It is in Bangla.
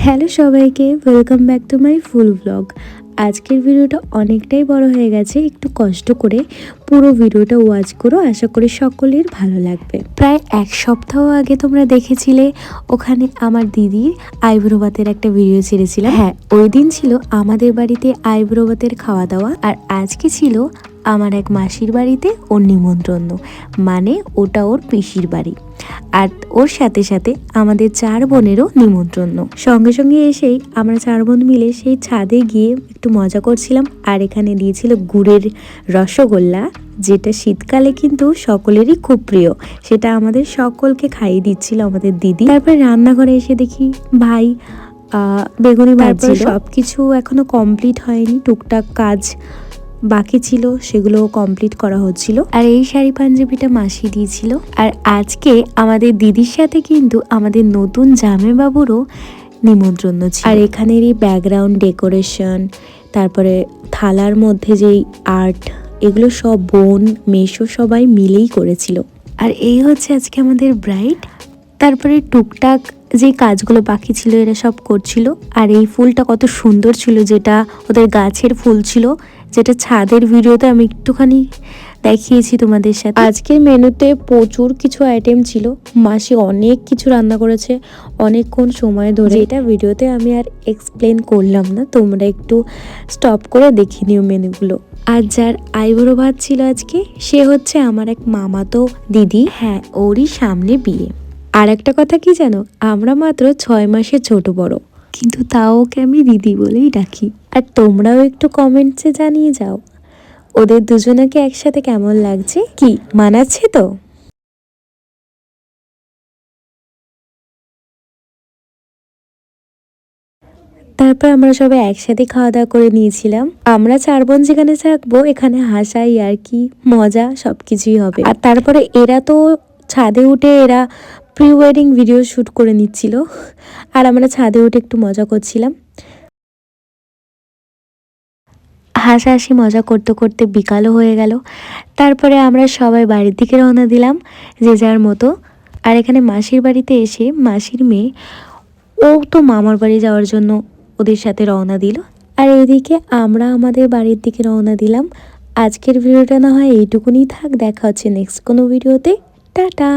হ্যালো সবাইকে, welcome back to my full blog. আজকের ভিডিওটা অনেকটাই বড় হয়ে গেছে, একটু কষ্ট করে পুরো ভিডিওটা ওয়াচ করো, আশা করি সকলের ভালো লাগবে। প্রায় এক সপ্তাহ আগে তোমরা দেখেছিলে ওখানে আমার দিদির আইব্রো ভাতের একটা ভিডিও ছেড়েছিলাম। হ্যাঁ, ওই দিন ছিল আমাদের বাড়িতে আইব্রো ভাতের খাওয়া দাওয়া, আর আজকে ছিল আমার এক মাসির বাড়িতে ওর নিমন্ত্রণ, মানে ওটা ওর পিসির বাড়ি। আর ওর সাথে সাথে আমাদের 4 বোনেরও নিমন্ত্রণ। সঙ্গে সঙ্গে এসেই আমরা 4 বোন মিলে সেই ছাদে গিয়ে একটু মজা করছিলাম। আর এখানে দিয়েছিল গুড়ের রসগোল্লা, যেটা শীতকালে কিন্তু সকলেরই খুব প্রিয়। সেটা আমাদের সকলকে খাইয়ে দিচ্ছিল আমাদের দিদি। তারপরে রান্নাঘরে এসে দেখি ভাই বেগুনি ভাজছিল। সবকিছু এখনো কমপ্লিট হয়নি, টুকটাক কাজ বাকি ছিল, সেগুলো কমপ্লিট করা হচ্ছিল। আর এই শাড়ি পাঞ্জাবিটা মাসি দিয়েছিল। আর আজকে আমাদের দিদির সাথে কিন্তু আমাদের নতুন জামাইবাবুরও নিমন্ত্রণ ছিল। আর এখানের এই ব্যাকগ্রাউন্ড ডেকোরেশন, তারপরে থালার মধ্যে যেই আর্ট, এগুলো সব বোন মেশো সবাই মিলেই করেছিল। আর এই হচ্ছে আজকে আমাদের ব্রাইড। তারপরে টুকটাক যে কাজগুলো বাকি ছিল এরা সব করছিল। আর এই ফুলটা কত সুন্দর ছিল, যেটা ওদের গাছের ফুল ছিল, যেটা ছাদের ভিডিওতে আমি একটুখানি দেখিয়েছি তোমাদের সাথে। আজকের মেনুতে প্রচুর কিছু আইটেম ছিল, মাসি অনেক কিছু রান্না করেছে অনেকক্ষণ সময় ধরে। এটা ভিডিওতে আমি আর এক্সপ্লেন করলাম না, তোমরা একটু স্টপ করে দেখে নিও মেনুগুলো। আর যার আইবুড়ো ভাত ছিল আজকে, সে হচ্ছে আমার এক মামাতো দিদি। হ্যাঁ, ওরই সামনে বিয়ে। আর একটা কথা কি জানো, আমরা মাত্র 6 মাসের ছোট বড়, কিন্তু তাও ওকে আমি দিদি বলেই ডাকি। আর তোমরাও একটু কমেন্টসে জানিয়ে যাও ওদের দুজনকে একসাথে কেমন লাগছে, কি মানাচ্ছে তো। তারপর আমরা সবাই একসাথে খাওয়া দাওয়া করে নিয়েছিলাম। আমরা 4 বোন যেখানে থাকবো, এখানে হাসাই আর কি মজা সবকিছুই হবে। আর তারপরে এরা তো ছাদে উঠে এরা প্রি ওয়েডিং ভিডিও শ্যুট করে নিচ্ছিল, আর আমরা ছাদে উঠে একটু মজা করছিলাম। হাসাহাসি মজা করতে করতে বিকালও হয়ে গেল। তারপরে আমরা সবাই বাড়ির দিকে রওনা দিলাম যে যার মতো। আর এখানে মাসির বাড়িতে এসে মাসির মেয়ে ও তো মামার বাড়ি যাওয়ার জন্য ওদের সাথে রওনা দিল। আর এদিকে আমরা আমাদের বাড়ির দিকে রওনা দিলাম। আজকের ভিডিওটা না হয় এইটুকুনি থাক, দেখা হচ্ছে নেক্সট কোনো ভিডিওতে। টাটা।